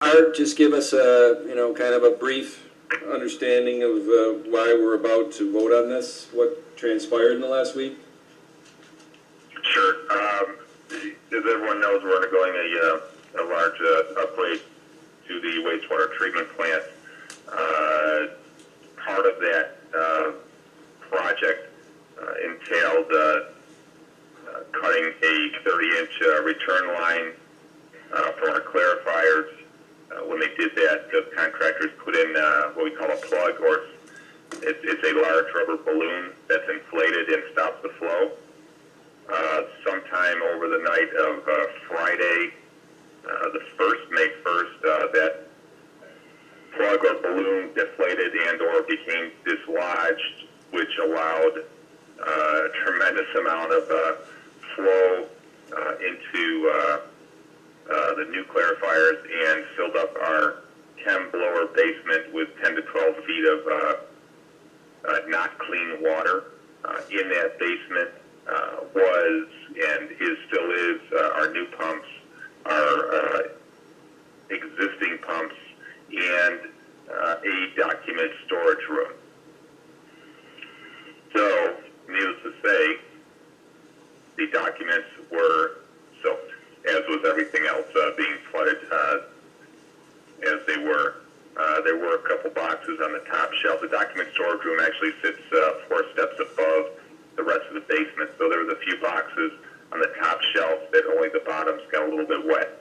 Art just give us a, kind of a brief understanding of why we're about to vote on this? What transpired in the last week? Sure. As everyone knows, we're undergoing a large upgrade to the wastewater treatment plant. Part of that project entailed cutting a 30-inch return line for our clarifiers. When they did that, the contractors put in what we call a plug, or it's a large rubber balloon that's inflated and stops the flow. Sometime over the night of Friday, May 1st, that plug or balloon deflated and or became dislodged, which allowed a tremendous amount of flow into the new clarifiers and filled up our chem blower basement with 10 to 12 feet of not clean water. In that basement was and still is our new pumps, our existing pumps, and a document storage room. So, needless to say, the documents were soaked, as was everything else being flooded as they were. There were a couple boxes on the top shelf. The document storage room actually sits 4 steps above the rest of the basement, so there was a few boxes on the top shelf that only the bottoms got a little bit wet.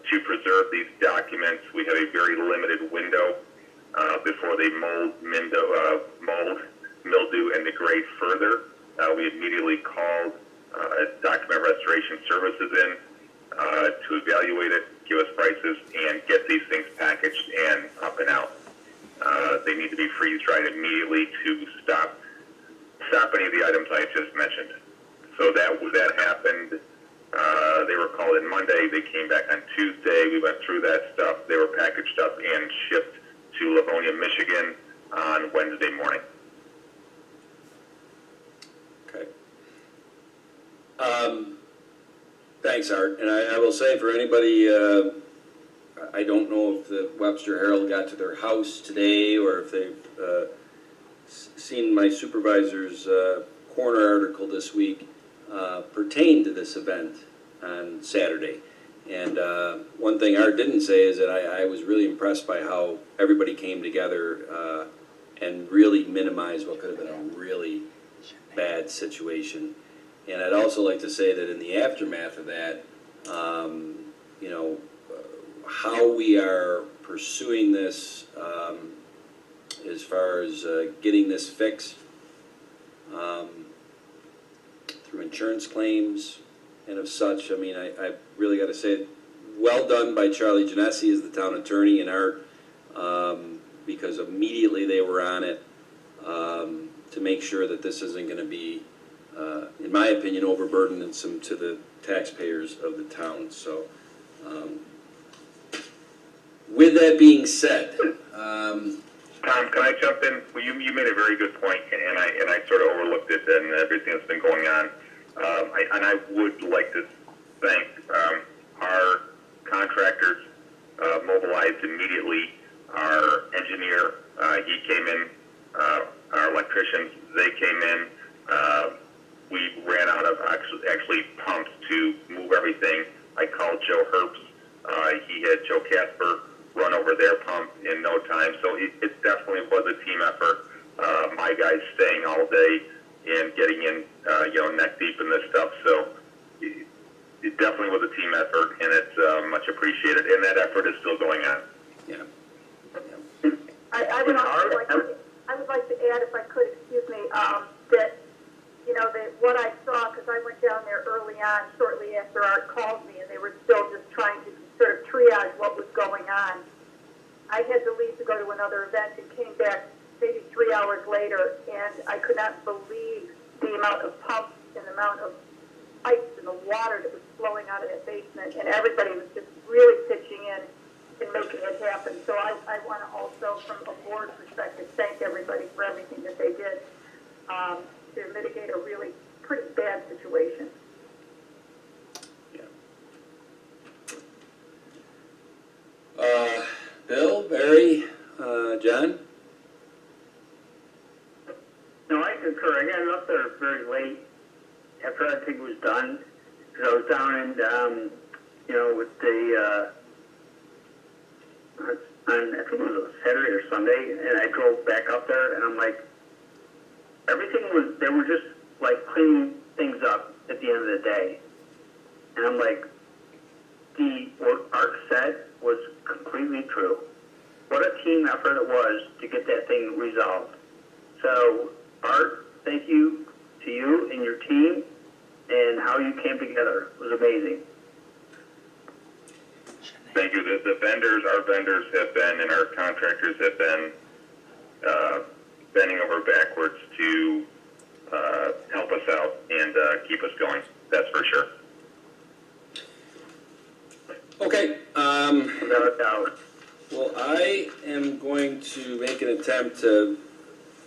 To preserve these documents, we had a very limited window before they mold, mildew, and degrade further. We immediately called document restoration services in to evaluate it, give us prices, and get these things packaged and up and out. They need to be freeze-dried immediately to stop any of the items I just mentioned. So that happened. They were called in Monday. They came back on Tuesday. We went through that stuff. They were packaged up and shipped to Livonia, Michigan on Wednesday morning. Okay. Thanks, Art. And I will say, for anybody, I don't know if the Webster Herald got to their house today or if they've seen my supervisor's corner article this week pertain to this event on Saturday. And one thing Art didn't say is that I was really impressed by how everybody came together and really minimized what could have been a really bad situation. And I'd also like to say that in the aftermath of that, how we are pursuing this as far as getting this fixed through insurance claims and of such. I mean, I really got to say it, well done by Charlie Genesi as the town attorney and Art, because immediately they were on it to make sure that this isn't going to be, in my opinion, overburdensome to the taxpayers of the town. So, with that being said, Tom, can I jump in? Well, you made a very good point, and I sort of overlooked it and everything that's been going on. I would like to thank our contractors mobilized immedially. Our engineer, he came in. Our electricians, they came in. We ran out of actually pumps to move everything. I called Joe Herbst. He had Joe Casper run over their pump in no time. So it definitely was a team effort. My guys staying all day and getting in, neck deep in this stuff. So it definitely was a team effort, and it's much appreciated. And that effort is still going on. yeah. I would like to add, if I could, excuse me, that what I saw, because I went down there early on, shortly after Art called me, and they were still just trying to sort of triage what was going on. I had to leave to go to another event and came back maybe 3 hours later, and I could not believe the amount of pumps and the amount of pipes and the water that was flowing out of that basement, and everybody was just really pitching in and making it happen. So I want to also, from a board perspective, thank everybody for everything that they did to mitigate a really pretty bad situation. Yeah. Bill, Barry, John? No, I concur. I got up there very late after everything was done, because I was down in, with the, on, I think it was a Saturday or Sunday, and I drove back up there, and I'm like, everything was, they were just like cleaning things up at the end of the day. And I'm like, what Art said was completely true. What a team effort it was to get that thing resolved. So, Art, thank you to you and your team and how you came together. It was amazing. Thank you. The vendors, our vendors have been, and our contractors have been bending over backwards to help us out and keep us going. That's for sure. Okay, Without a doubt. well, I am going to make an attempt to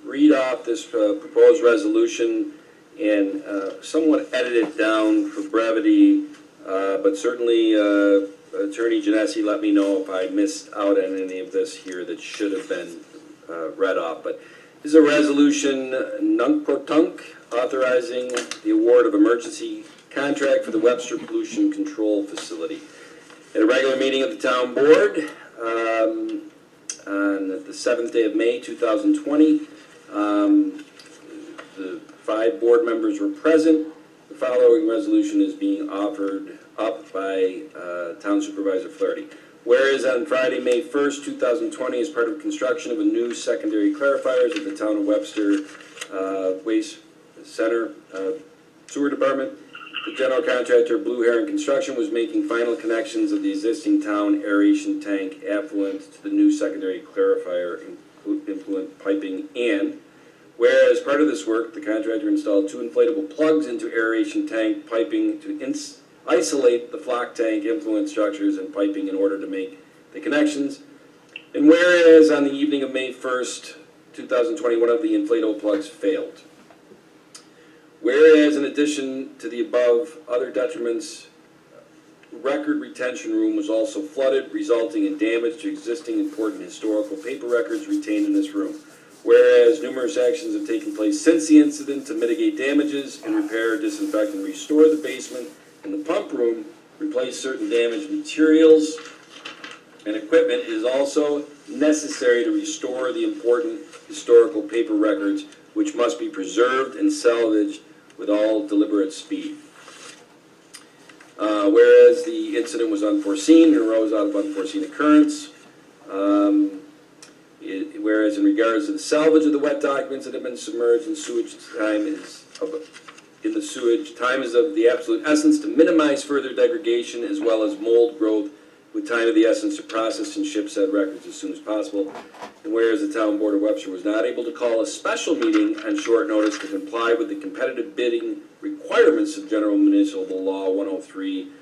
read off this proposed resolution and somewhat edit it down for brevity, but certainly Attorney Genesi let me know if I missed out on any of this here that should have been read off. But this is a resolution nunc-pro-tunc authorizing the award of emergency contract for the Webster Pollution Control Facility. At a regular meeting of the town board on the 7th day of May 2020, the 5 board members were present. The following resolution is being offered up by Town Supervisor Flaherty. Whereas on Friday, May 1st, 2020, as part of construction of a new secondary clarifiers at the Town of Webster Waste Center Sewer Department, the general contractor, Blue Heron Construction, was making final connections of the existing town aeration tank affluent to the new secondary clarifier influent piping, and whereas part of this work, the contractor installed 2 inflatable plugs into aeration tank piping to isolate the flock tank influent structures and piping in order to make the connections. And whereas on the evening of May 1st, 2020, one of the inflatable plugs failed. Whereas in addition to the above other detriments, record retention room was also flooded, resulting in damage to existing important historical paper records retained in this room. Whereas numerous actions have taken place since the incident to mitigate damages and repair, disinfect, and restore the basement and the pump room, replace certain damaged materials and equipment, it is also necessary to restore the important historical paper records, which must be preserved and salvaged with all deliberate speed. Whereas the incident was unforeseen and arose out of unforeseen occurrence, whereas in regards to the salvage of the wet documents that have been submerged in sewage, time is of the absolute essence to minimize further degradation as well as mold growth, with time of the essence to process and ship said records as soon as possible. And whereas the Town Board of Webster was not able to call a special meeting on short notice to comply with the competitive bidding requirements of General Municipal Law 103,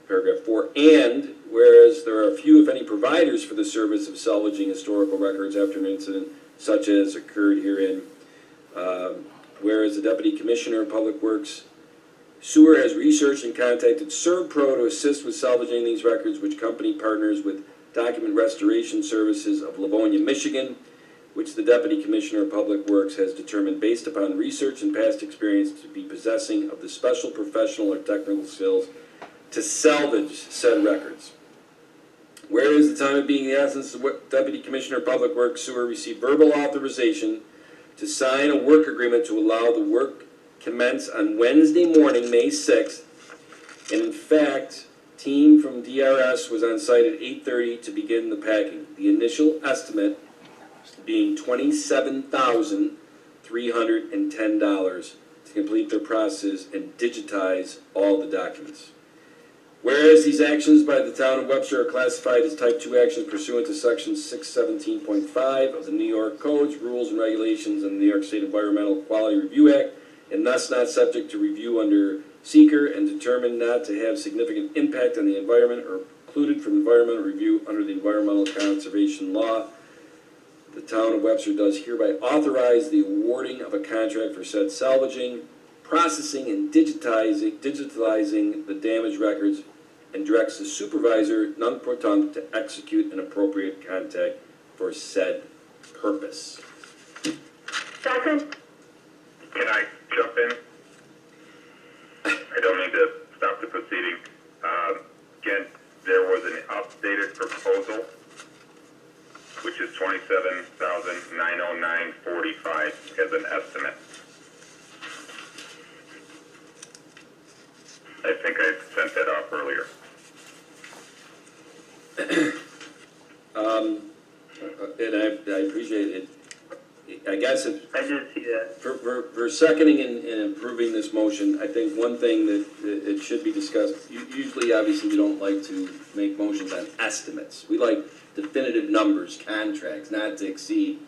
paragraph 4, and whereas there are few, if any, providers for the service of salvaging historical records after an incident such as occurred herein, whereas the Deputy Commissioner of Public Works Sewer has researched and contacted ServPro to assist with salvaging these records, which company partners with Document Restoration Services of Livonia, Michigan, which the Deputy Commissioner of Public Works has determined, based upon research and past experience, to be possessing of the special professional or technical skills to salvage said records. Whereas the time of being the essence of what Deputy Commissioner of Public Works Sewer received verbal authorization to sign a work agreement to allow the work commence on Wednesday morning, May 6th, and in fact, team from DRS was on site at 8:30 to begin the packing. The initial estimate being $27,310 to complete their process and digitize all the documents. Whereas these actions by the Town of Webster are classified as Type 2 actions pursuant to Section 617.5 of the New York Codes, Rules, and Regulations and the New York State Environmental Quality Review Act, and thus not subject to review under seeker, and determined not to have significant impact on the environment or precluded from environmental review under the Environmental Conservation Law, the Town of Webster does hereby authorize the awarding of a contract for said salvaging, processing, and digitalizing the damaged records and directs the supervisor, non-proton, to execute an appropriate contract for said purpose. Second? Can I jump in? I don't mean to stop the proceeding. Again, there was an updated proposal, which is $27,909.45 as an estimate. I think I sent that off earlier. And I appreciate it. I guess if, I did see that. for seconding and approving this motion, I think one thing that it should be discussed, usually, obviously, we don't like to make motions on estimates. We like definitive numbers, contracts, not to exceed.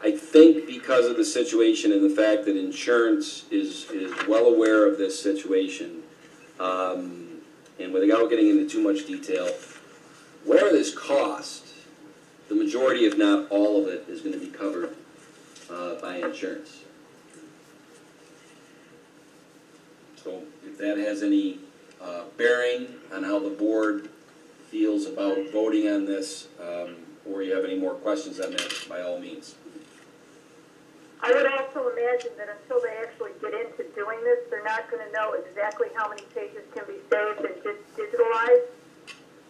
I think because of the situation and the fact that insurance is well aware of this situation, and without getting into too much detail, whatever this cost, the majority, if not all of it, is going to be covered by insurance. So if that has any bearing on how the board feels about voting on this, or you have any more questions on that, by all means. I would also imagine that until they actually get into doing this, they're not going to know exactly how many pages can be saved and digitalized.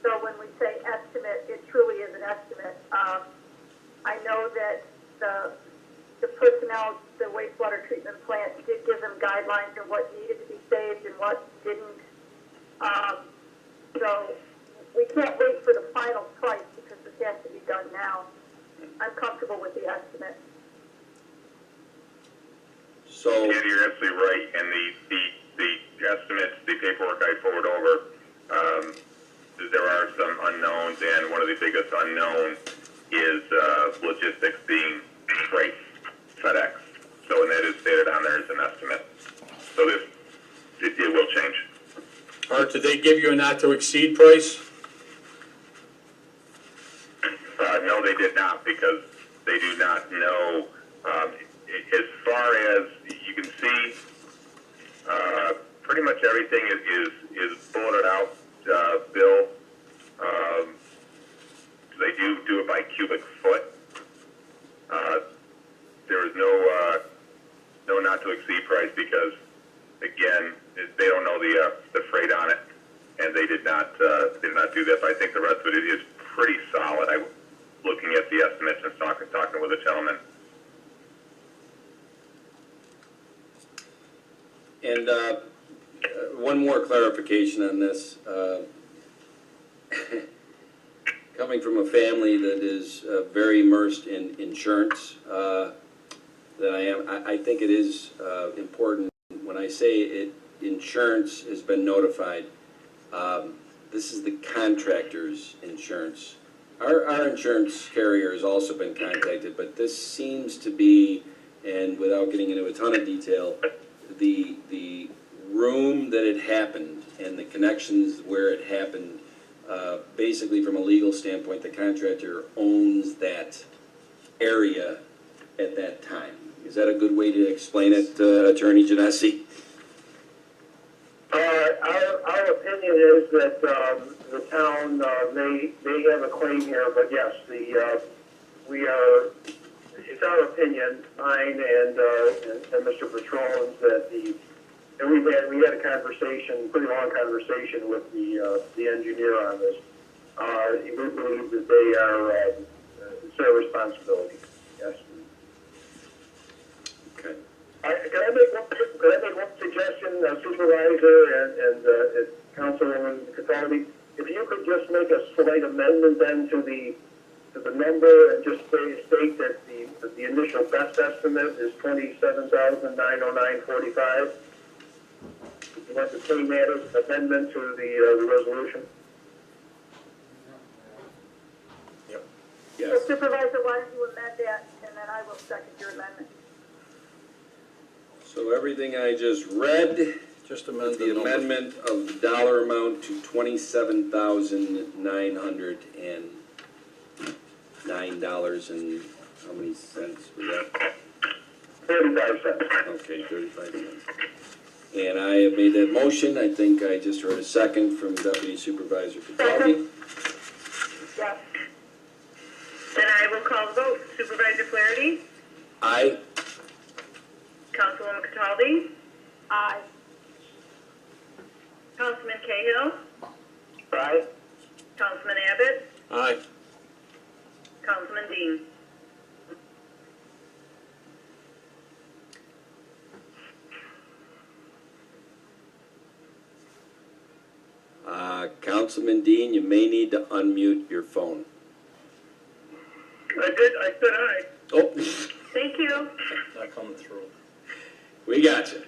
So when we say estimate, it truly is an estimate. I know that the personnel, the wastewater treatment plant did give them guidelines on what needed to be saved and what didn't. So we can't wait for the final price because this has to be done now. I'm comfortable with the estimate. So, Yeah, you're absolutely right, and the estimates, the paperwork I forward over, there are some unknowns, and one of the biggest unknowns is logistics being freight, FedEx. So, and that is stated on there as an estimate. So it will change. Art, did they give you a not to exceed price? No, they did not, because they do not know. As far as you can see, pretty much everything is bulleted out, Bill. They do it by cubic foot. There is no not to exceed price because, again, they don't know the freight on it, and they did not do that. But I think the rest of it is pretty solid. I looking at the estimates and talking with a gentleman. and one more clarification on this. Coming from a family that is very immersed in insurance, that I think it is important when I say it. Insurance has been notified. This is the contractor's insurance. Our insurance carrier has also been contacted, but this seems to be, and without getting into a ton of detail, the room that it happened and the connections where it happened. Basically, from a legal standpoint, the contractor owns that area at that time. Is that a good way to explain it, Attorney Genesi? Our opinion is that the town may have a claim here, but yes, it's our opinion, mine and Mr. Patron's, that we had a conversation, pretty long conversation with the engineer on this. We believe that they are, it's their responsibility, yes. Okay. Can I make one suggestion, Supervisor and Councilwoman Cataldi? If you could just make a slight amendment then to the number and just state that the initial best estimate is $27,909.45. You want to say that as an amendment to the resolution? Yep. So Yes. Supervisor, why don't you amend that, and then I will second your amendment. So everything I just read, Just amend the amendment of the dollar amount to $27,909 and how many cents was that? 35 cents. Okay, 35 cents. And I have made that motion. I think I just heard a second from Deputy Supervisor Petrowski. Yes. Then I will call the vote. Supervisor Flaherty? Aye. Councilwoman Cataldi? Aye. Councilman Cahill? Aye. Councilman Abbott? Aye. Councilman Dean? Councilman Dean, you may need to unmute your phone. I said aye. Oh, Thank you. Not coming through. we got you.